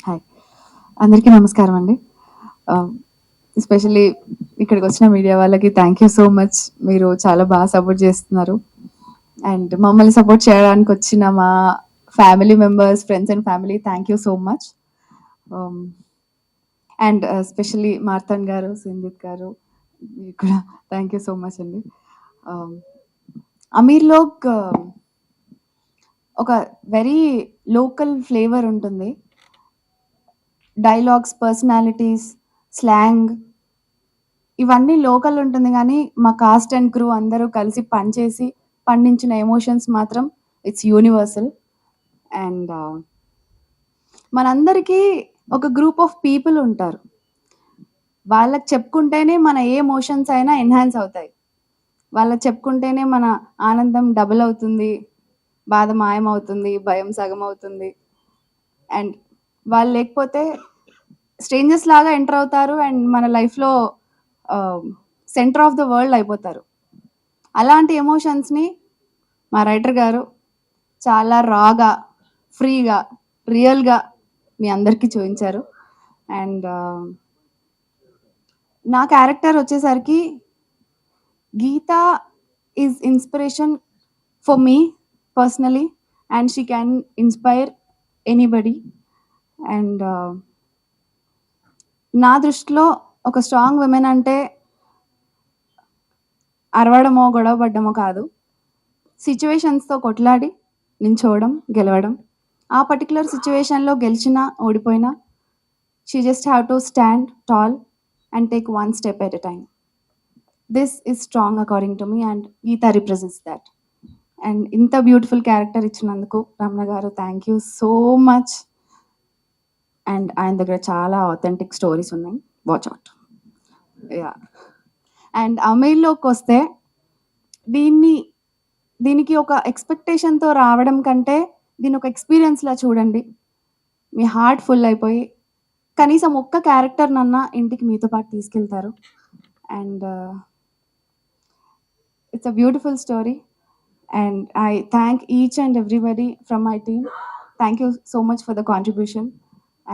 Hi, అందరికీ నమస్కారం అండి. ఎస్పెషల్లీ ఇక్కడికి వచ్చిన మీడియా వాళ్ళకి థ్యాంక్ యూ సో మచ్. మీరు చాలా బాగా సపోర్ట్ చేస్తున్నారు. అండ్ మమ్మల్ని సపోర్ట్ చేయడానికి వచ్చిన మా family members, friends and family, thank you so much. And especially Martand గారు, సింజిత్ గారు, మీకు కూడా థ్యాంక్ యూ సో మచ్ అండి. అమీర్లో ఒక వెరీ లోకల్ ఫ్లేవర్ ఉంటుంది. డైలాగ్స్, పర్సనాలిటీస్, స్లాంగ్ ఇవన్నీ లోకల్ ఉంటుంది, కానీ మా కాస్ట్ అండ్ క్రూ అందరూ కలిసి పనిచేసి పండించిన ఎమోషన్స్ మాత్రం ఇట్స్ యూనివర్సల్. అండ్ మనందరికీ ఒక గ్రూప్ ఆఫ్ పీపుల్ ఉంటారు. వాళ్ళకి చెప్పుకుంటేనే మన ఏ ఎమోషన్స్ అయినా ఎన్హాన్స్ అవుతాయి. వాళ్ళకి చెప్పుకుంటేనే మన ఆనందం డబుల్ అవుతుంది, బాధ మాయమవుతుంది, భయం సగం అవుతుంది. అండ్ వాళ్ళు లేకపోతే స్ట్రేంజర్స్ లాగా ఎంటర్ అవుతారు అండ్ మన లైఫ్లో సెంటర్ ఆఫ్ ద వరల్డ్ అయిపోతారు. అలాంటి ఎమోషన్స్ని మా రైటర్ గారు చాలా రాగా, ఫ్రీగా, రియల్గా మీ అందరికీ చూపించారు. అండ్ నా క్యారెక్టర్ వచ్చేసరికి Geetha is inspiration for me personally, and she can inspire anybody. And నా దృష్టిలో ఒక స్ట్రాంగ్ విమెన్ అంటే అరవడమో గొడవపడ్డమో కాదు, సిచ్యువేషన్స్తో కొట్లాడి నించోవడం, గెలవడం. ఆ పర్టికులర్ సిచ్యువేషన్లో గెలిచినా ఓడిపోయినా she just have to stand tall and take one step at a time. This is strong according to me and Geetha represents that. And ఇంత బ్యూటిఫుల్ క్యారెక్టర్ ఇచ్చినందుకు Ramana garu thank you so much. And ఆయన దగ్గర చాలా authentic stories ఉన్నాయి, watch out. Yeah. And అమీర్లోకి వస్తే దీనికి ఒక ఎక్స్పెక్టేషన్తో రావడం కంటే దీని ఒక ఎక్స్పీరియన్స్లా చూడండి. మీ హార్ట్ ఫుల్ అయిపోయి కనీసం ఒక్క క్యారెక్టర్ నన్నా ఇంటికి మీతో పాటు తీసుకెళ్తారు. And it's a beautiful story. And I thank each and everybody from my team. Thank you so much for the contribution.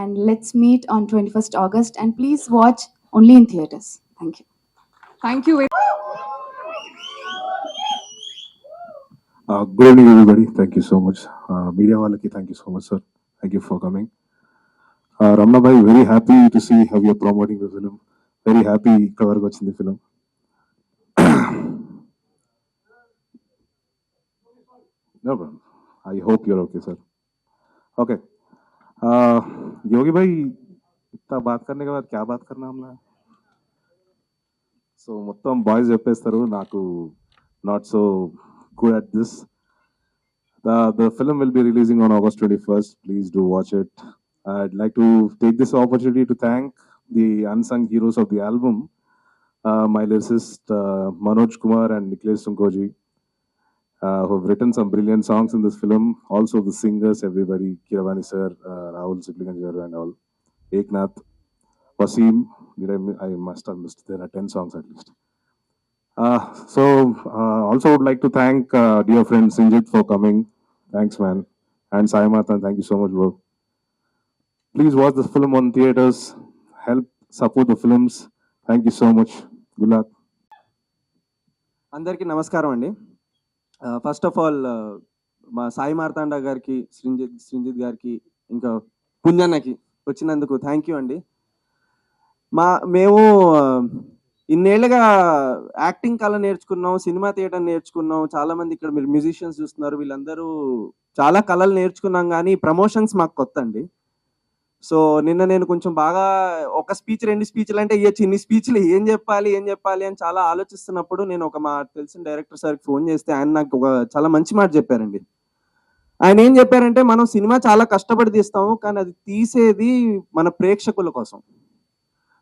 And let's meet on 21st August. And please watch only in theaters. Thank you. Thank you. Good evening, everybody. Thank you so much. Media Walaki, thank you so much, sir. Thank you for coming. Ramna bhai, very happy to see how you're promoting the film. Very happy cover in the film. No problem. I hope you're okay, sir. Okay. योगी भाई, इतना बात करने के बाद क्या बात करना हमने? So మొత్తం బాయ్స్ చెప్పేస్తారు, నాకు not so good at this. The film will be releasing on August 21st. Please do watch it. I'd like to take this opportunity to thank the unsung heroes of the album, my lyricist Manoj Kumar and Nikhilesh Sunkoji, who have written some brilliant songs in this film. Also the singers, everybody, Kiravani sir, Rahul Sibliganjar and all, Eknath, Wasim. I must have missed, there are 10 songs at least. Also would like to thank dear friend Sinjit for coming. Thanks, man. And Sai Marthan, thank you so much, bro. Please watch this film on theaters. Help support the films. Thank you so much. Good luck. అందరికీ నమస్కారం అండి. First of all మా సాయి మార్తాండ గారికి, శ్రీంజిత్ గారికి, ఇంకా పుణ్యన్నకి వచ్చినందుకు thank you అండి. మేము ఇన్నేళ్ళుగా యాక్టింగ్ కళ నేర్చుకున్నాం, సినిమా థియేటర్ నేర్చుకున్నాం. చాలా మంది ఇక్కడ మీరు మ్యూజిషియన్స్ చూస్తున్నారు, వీళ్ళందరూ చాలా కళలు నేర్చుకున్నాం, కానీ ప్రమోషన్స్ మాకు కొత్త అండి. సో నిన్న నేను కొంచెం బాగా ఒక స్పీచ్ 2 స్పీచ్లు అంటే ఇవ్వచ్చు, ఇన్ని స్పీచ్లు ఏం చెప్పాలి అని చాలా ఆలోచిస్తున్నప్పుడు నేను మా తెలిసిన డైరెక్టర్ సార్కి ఫోన్ చేస్తే ఆయన నాకు ఒక చాలా మంచి మాట చెప్పారండి. ఆయన ఏం చెప్పారంటే, మనం సినిమా చాలా కష్టపడి తీస్తాము, కానీ అది తీసేది మన ప్రేక్షకుల కోసం.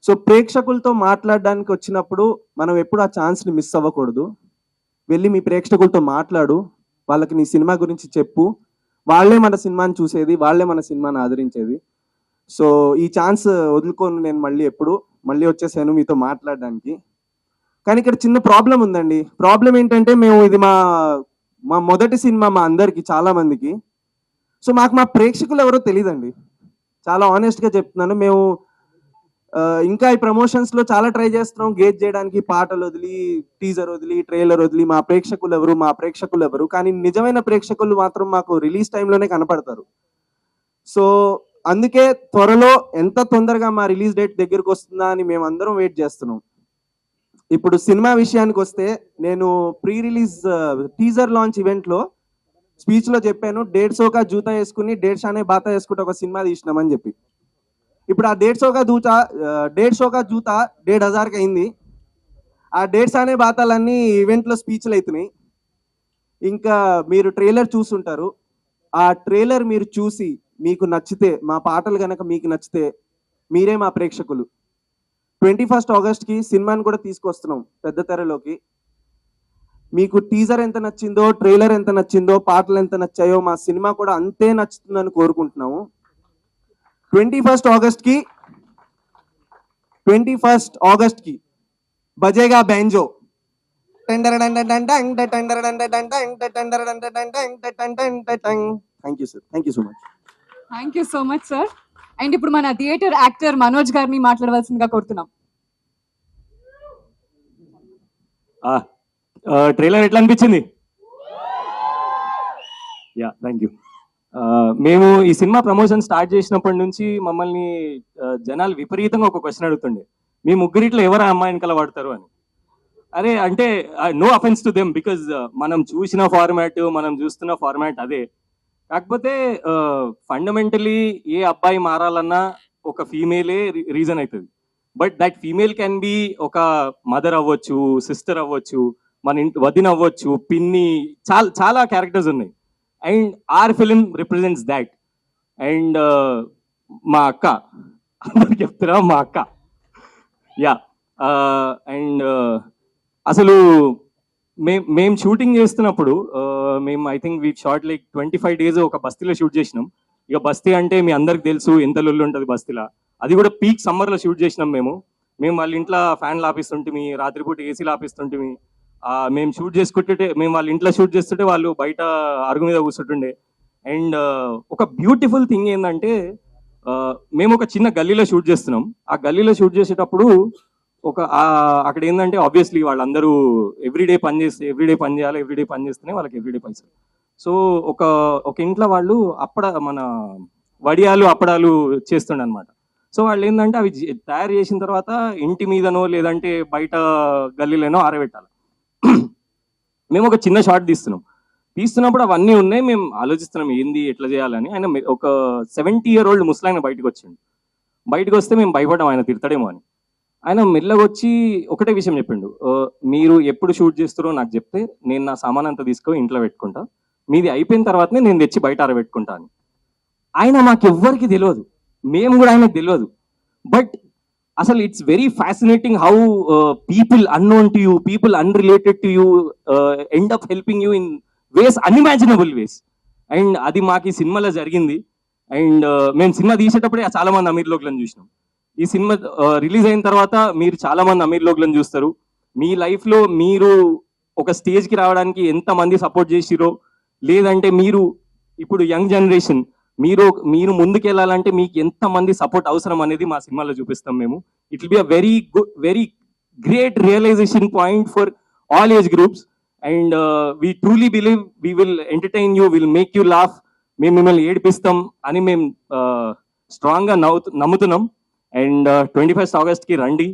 సో ప్రేక్షకులతో మాట్లాడడానికి వచ్చినప్పుడు మనం ఎప్పుడు ఆ ఛాన్స్ని మిస్ అవ్వకూడదు. వెళ్ళి మీ ప్రేక్షకులతో మాట్లాడు, వాళ్ళకి నీ సినిమా గురించి చెప్పు, వాళ్ళే మన సినిమాని చూసేది, వాళ్ళే మన సినిమాని ఆదరించేది. సో ఈ ఛాన్స్ వదులుకొని నేను మళ్ళీ వచ్చేసాను మీతో మాట్లాడడానికి. కానీ ఇక్కడ చిన్న ప్రాబ్లం ఉందండి. ప్రాబ్లం ఏంటంటే, ఇది మా మొదటి సినిమా మా అందరికి, చాలా మందికి. సో మాకు మా ప్రేక్షకులు ఎవరో తెలియదండి. చాలా ఆనెస్ట్గా చెప్తున్నాను. మేము ఇంకా ఈ ప్రమోషన్స్లో చాలా ట్రై చేస్తున్నాం గేజ్ చేయడానికి, పాటలు వదిలి, టీజర్ వదిలి, ట్రైలర్ వదిలి, మా ప్రేక్షకులు ఎవరు, కానీ నిజమైన ప్రేక్షకులు మాత్రం మాకు రిలీజ్ టైంలోనే కనపడతారు. సో అందుకే త్వరలో ఎంత తొందరగా మా రిలీజ్ డేట్ దగ్గరకు వస్తుందా అని మేమందరం వెయిట్ చేస్తున్నాం. ఇప్పుడు సినిమా విషయానికి వస్తే, నేను ప్రీ రిలీజ్ టీజర్ లాంచ్ ఈవెంట్లో స్పీచ్లో చెప్పాను, 150 का జూతా వేసుకుని 150 బాతా వేసుకుంటే ఒక సినిమా తీసినామని చెప్పి. ఇప్పుడు ఆ 150 का జూతా 1,500 అయింది. ఆ 150 బాతాలన్నీ ఈవెంట్లో స్పీచ్లు అవుతున్నాయి. ఇంకా మీరు ట్రైలర్ చూసుంటారు. ఆ ట్రైలర్ మీరు చూసి మీకు నచ్చితే, మా పాటలు కనుక మీకు నచ్చితే, మీరే మా ప్రేక్షకులు. 21 ఆగస్ట్కి సినిమాని కూడా తీసుకొస్తున్నాం పెద్ద తెరలోకి. మీకు టీజర్ ఎంత నచ్చిందో, ట్రైలర్ ఎంత నచ్చిందో, పాటలు ఎంత నచ్చాయో, మా సినిమా కూడా అంతే నచ్చుతుందని కోరుకుంటున్నాము. 21 ఆగస్ట్కి బజేగా banjo. Thank you sir, thank you so much. Thank you so much sir. And ఇప్పుడు మన థియేటర్ యాక్టర్ మనోజ్ గారిని మాట్లాడవలసిందిగా కోరుతున్నాం. ట్రైలర్ ఎట్లా అనిపించింది? Yeah, thank you. మేము ఈ సినిమా ప్రమోషన్ స్టార్ట్ చేసినప్పటి నుంచి మమ్మల్ని జనాలు విపరీతంగా ఒక క్వశ్చన్ అడుగుతుండే, మీ ముగ్గురిట్లో ఎవరు ఆ అమ్మాయిని కల వాడతారు అని. అరే అంటే no offence to them, because మనం చూసిన ఫార్మాట్, మనం చూస్తున్న ఫార్మాట్ అదే. కాకపోతే ఫండమెంటలీ ఏ అబ్బాయి మారాలన్నా ఒక ఫీమేలే రీజన్ అవుతుంది. But that female can be ఒక మదర్ అవ్వచ్చు, సిస్టర్ అవ్వచ్చు, మన ఇంటి వదిన అవ్వచ్చు, పిన్ని, చాలా చాలా క్యారెక్టర్స్ ఉన్నాయి. And our film represents that. And మా అక్క, అందరికి చెప్తున్నా మా అక్క. యా. అండ్ అసలు మేము షూటింగ్ చేస్తున్నప్పుడు మేము I think we short like 25 days ఒక బస్తీలో షూట్ చేసినాం. ఇక బస్తీ అంటే మీ అందరికి తెలుసు ఎంత లొల్లు ఉంటుంది బస్తీలో. అది కూడా పీక్ సమ్మర్లో షూట్ చేసినాం మేము. వాళ్ళ ఇంట్లో ఫ్యాన్లు ఆపిస్తుంటిమి, రాత్రిపూట ఏసీలు ఆపిస్తుంటిమి. మేము షూట్ చేసుకుంటుంటే, మేము వాళ్ళ ఇంట్లో షూట్ చేస్తుంటే వాళ్ళు బయట అరుగు మీద కూర్చుంటుండే. అండ్ ఒక బ్యూటిఫుల్ థింగ్ ఏంటంటే, మేము ఒక చిన్న గల్లీలో షూట్ చేస్తున్నాం. ఆ గల్లీలో షూట్ చేసేటప్పుడు అక్కడ ఏంటంటే ఆబ్వియస్లీ వాళ్ళందరూ ఎవ్రీడే పని చేయాలి, ఎవ్రీడే పని చేస్తేనే వాళ్ళకి ఎవ్రీడే పైసలు. సో ఒక ఇంట్లో వాళ్ళు మన వడియాలు అప్పడాలు చేస్తుండే అనమాట. సో వాళ్ళు ఏంటంటే అవి తయారు చేసిన తర్వాత ఇంటి మీదనో లేదంటే బయట గల్లీలోనో ఆరబెట్టాలి. మేము ఒక చిన్న షాట్ తీస్తున్నప్పుడు అవన్నీ ఉన్నాయి. మేము ఆలోచిస్తున్నాం ఏంది ఎట్లా చేయాలని. ఆయన ఒక 70-year-old ముసలాయన బయటకు వస్తే మేము భయపడ్డాం ఆయన తిడతాడేమో అని. ఆయన మెల్లగా వచ్చి ఒకటే విషయం చెప్పిండు, మీరు ఎప్పుడు షూట్ చేస్తారో నాకు చెప్తే నేను నా సామాన్ అంతా తీసుకొని ఇంట్లో పెట్టుకుంటా, మీది అయిపోయిన తర్వాతనే నేను తెచ్చి బయట ఆరబెట్టుకుంటా అని. ఆయన మాకెవ్వరికి తెలియదు, మేము కూడా ఆయనకు తెలియదు. బట్ అసలు it's very fascinating how people unknown to you, people unrelated to you end up helping you in ways, unimaginable ways. And అది మాకు ఈ సినిమాలో జరిగింది. అండ్ మేము సినిమా తీసేటప్పుడే చాలా మంది అమీర్ లోక్లను చూసినాం. ఈ సినిమా రిలీజ్ అయిన తర్వాత మీరు చాలా మంది అమీర్ లోక్లను చూస్తారు. మీ లైఫ్లో మీరు ఒక స్టేజ్కి రావడానికి ఎంతమంది సపోర్ట్ చేసిరో, లేదంటే మీరు ఇప్పుడు యంగ్ జనరేషన్ మీరు ముందుకు వెళ్ళాలంటే మీకు ఎంతమంది సపోర్ట్ అవసరం అనేది మా సినిమాలో చూపిస్తాం మేము. It will be a very great realisation point for all age groups. And we truly believe we will entertain you, will make you laugh. మేము మిమ్మల్ని ఏడిపిస్తాం అని మేము స్ట్రాంగ్గా నమ్ముతున్నాం. అండ్ 21 ఆగస్ట్కి రండి.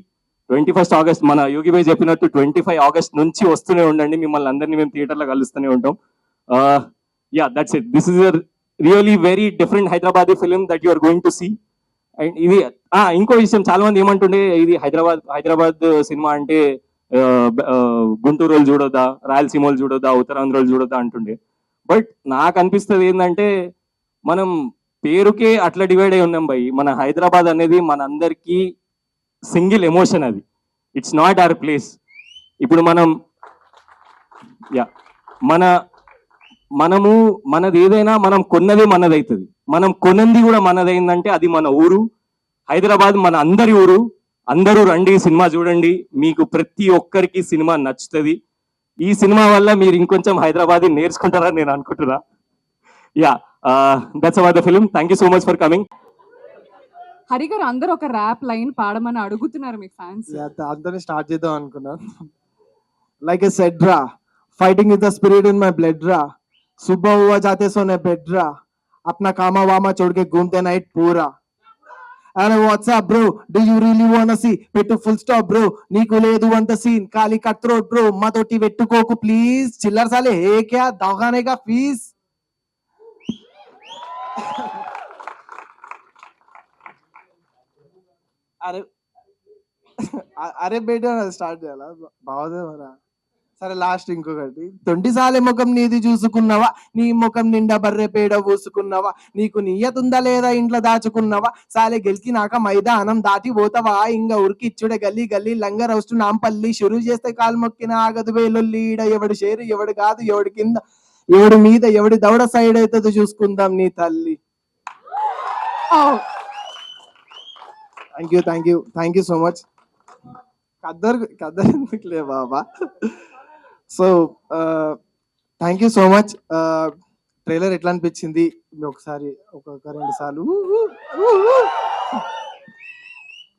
21 ఆగస్ట్ మన యోగి భాయ్ చెప్పినట్టు 25 ఆగస్ట్ నుంచి వస్తూనే ఉండండి. మిమ్మల్ని అందరినీ మేము థియేటర్లో కలుస్తూనే ఉంటాం. Yeah, that's it. This is a really very different Hyderabadi film that you are going to see. And ఇది ఇంకో విషయం, చాలా మంది ఏమంటుండే, ఇది హైదరాబాద్ సినిమా అంటే గుంటూరు వాళ్ళు చూడొద్దా, రాయలసీమ వాళ్ళు చూడొద్దా, ఉత్తరాంధ్ర వాళ్ళు చూడొద్దా అంటుండే. బట్ నాకు అనిపిస్తుంది ఏంటంటే, మనం పేరుకే అట్లా డివైడ్ అయి ఉన్నాం భయ్. మన హైదరాబాద్ అనేది మనందరికీ సింగిల్ ఎమోషన్, అది ఇట్స్ నాట్ అవర్ ప్లేస్. ఇప్పుడు మనది ఏదైనా మనం కొన్నది మనదవుతుంది. మనం కొనంది కూడా మనదైందంటే అది మన ఊరు హైదరాబాద్, మన అందరి ఊరు. అందరూ రండి, సినిమా చూడండి, మీకు ప్రతి ఒక్కరికి సినిమా నచ్చుతుంది. ఈ సినిమా వల్ల మీరు ఇంకొంచెం హైదరాబాద్ నేర్చుకుంటారని నేను అనుకుంటున్నా. Yeah, that's about the film. Thank you so much for coming. Hari గారు అందరూ ఒక ర్యాప్ లైన్ పాడమని అడుగుతున్నారు మీ ఫ్యాన్స్. దాంతోనే స్టార్ట్ చేద్దాం అనుకున్నాను. లైక్ ఎ సెడ్ రా, fighting with the spirit in my blood రా, सुबह हुआ जाते सोने बेड रा, अपना कामा वामा छोड़ के घूमते नाइट पूरा. अरे WhatsApp bro, do you really want see, పెట్టు ఫుల్ స్టాప్ బ్రో, నీకు లేదు అంత సీన్, ఖాళీ కట్ త్రోట్ బ్రో, మాతోటి పెట్టుకోకు ప్లీజ్, చిల్లర సాలే హే క్యా దవాఖానే కా ఫీస్. అరే అరే బేటా స్టార్ట్ చేయాలా, బాగుంది. సరే లాస్ట్ ఇంకొకటి, 20 సార్లు ముఖం నీది చూసుకున్నావా, నీ ముఖం నిండా బర్రె పేడ పూసుకున్నావా, నీకు నియ్యతుందా లేదా ఇంట్లో దాచుకున్నావా, సాలే గెలికినాక మైదానం దాటి పోతావా, ఇంకా ఉరికిచ్చుడే గల్లీ గల్లీ లంగర్ వస్తు నాంపల్లి, షురు చేస్తే కాలు మొక్కిన ఆగదు వేలొల్లి, ఈడ ఎవడు షేరు ఎవడు కాదు, ఎవడి కింద ఎవడి మీద ఎవడి దవడ సైడ్ అవుతుందో చూసుకుందాం నీ తల్లి. Thank you so much. కద్దరు ఎందుకులే బాబా. So thank you so much. Trailer ఎట్లా అనిపించింది ఒకసారి ఒక 2 సార్లు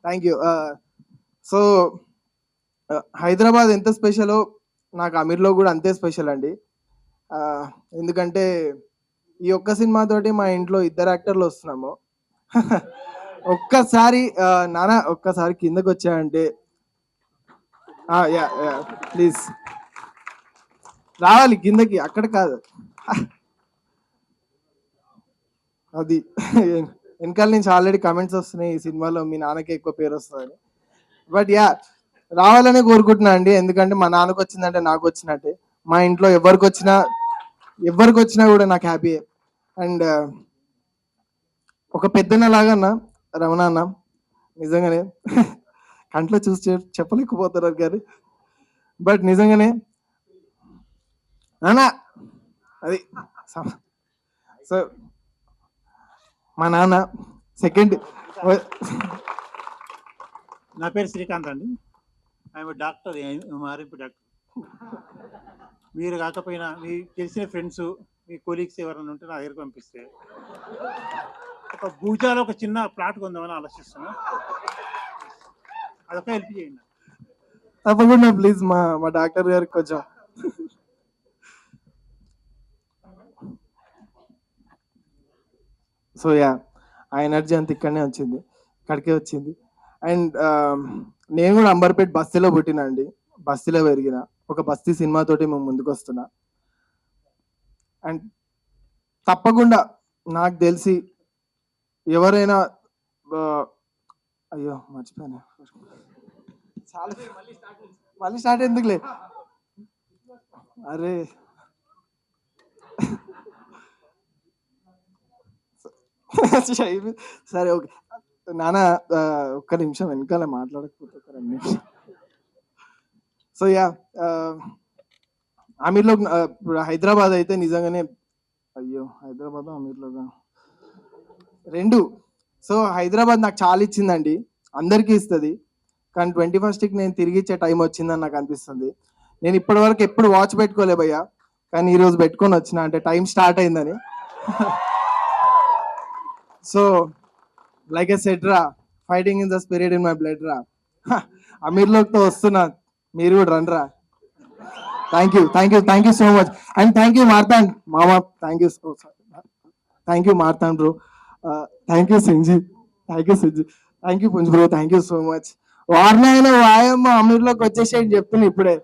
థ్యాంక్ యూ. సో హైదరాబాద్ ఎంత స్పెషలో నాకు అమీర్లో కూడా అంతే స్పెషల్ అండి. ఎందుకంటే ఈ ఒక్క సినిమాతోటి మా ఇంట్లో 2 యాక్టర్లు వస్తున్నాము. ఒక్కసారి నాన్న ఒక్కసారి కిందకు వచ్చాయంటే, ప్లీజ్ రావాలి కిందకి, అక్కడ కాదు అది. వెనకాల నుంచి ఆల్రెడీ కమెంట్స్ వస్తున్నాయి ఈ సినిమాలో మీ నాన్నకి ఎక్కువ పేరు వస్తుందని. బట్ రావాలనే కోరుకుంటున్నా అండి, ఎందుకంటే మా నాన్నకు వచ్చిందంటే నాకు వచ్చినట్టే, మా ఇంట్లో ఎవరికి వచ్చినా కూడా నాకు హ్యాపీయే. అండ్ ఒక పెద్దనలాగా అన్న రమణ అన్న, నిజంగానే కంట్లో చూసి చెప్పలేకపోతున్నారు కానీ, బట్ నిజంగానే నాన్న అది. సో మా నాన్న సెకండ్. నా పేరు శ్రీకాంత్ అండి, ఐఎమ్ డాక్టర్, ఆర్ఎంపీ డాక్టర్. మీరు కాకపోయినా మీ తెలిసిన ఫ్రెండ్స్, మీ కొలీగ్స్ ఎవరైనా ఉంటే నా దగ్గరికి పంపిస్తే ఒక భూజాలో ఒక చిన్న ప్లాట్ కొందామని ఆలోచిస్తున్నా, అదొక హెల్ప్ చేయండి. తప్పకుండా ప్లీజ్ మా డాక్టర్ గారికి కొంచెం. సో ఆ ఎనర్జీ అంత ఇక్కడనే వచ్చింది, ఇక్కడికే వచ్చింది. అండ్ నేను కూడా అంబర్పేట్ బస్తీలో పుట్టినా అండి, బస్తీలో పెరిగిన. ఒక బస్తీ సినిమాతోటి మేము ముందుకు వస్తున్నా. అండ్ తప్పకుండా నాకు తెలిసి ఎవరైనా అయ్యో మర్చిపోయాను, చాలా మళ్ళీ స్టార్ట్ ఎందుకులే. అరే సరే ఓకే నాన్న, ఒక్క నిమిషం వెనకాల మాట్లాడకపోతే ఒక 2 నిమిషం. సో అమీర్లో హైదరాబాద్ అయితే నిజంగానే, అయ్యో హైదరాబాద్ అమీర్లో 2. సో హైదరాబాద్ నాకు చాలా ఇచ్చిందండి, అందరికీ ఇస్తుంది, కానీ 21st నేను తిరిగి ఇచ్చే టైం వచ్చిందని నాకు అనిపిస్తుంది. నేను ఇప్పటివరకు ఎప్పుడు వాచ్ పెట్టుకోలే భయ్యా, కానీ ఈరోజు పెట్టుకొని వచ్చిన, అంటే టైం స్టార్ట్ అయిందని. సో లైక్ ఎ సెడ్ రా, fighting in the spirit in my blood రా, అమీర్లోతో వస్తున్నా, మీరు కూడా రండి రా. Thank you so much. And thank you Marthand మామ, thank you Marthand bro, thank you సింజీ, thank you Punj bro, thank you so much. వారినైనా వాయమ్మ అమీర్లోకి వచ్చేసేయండి చెప్తున్నా ఇప్పుడే.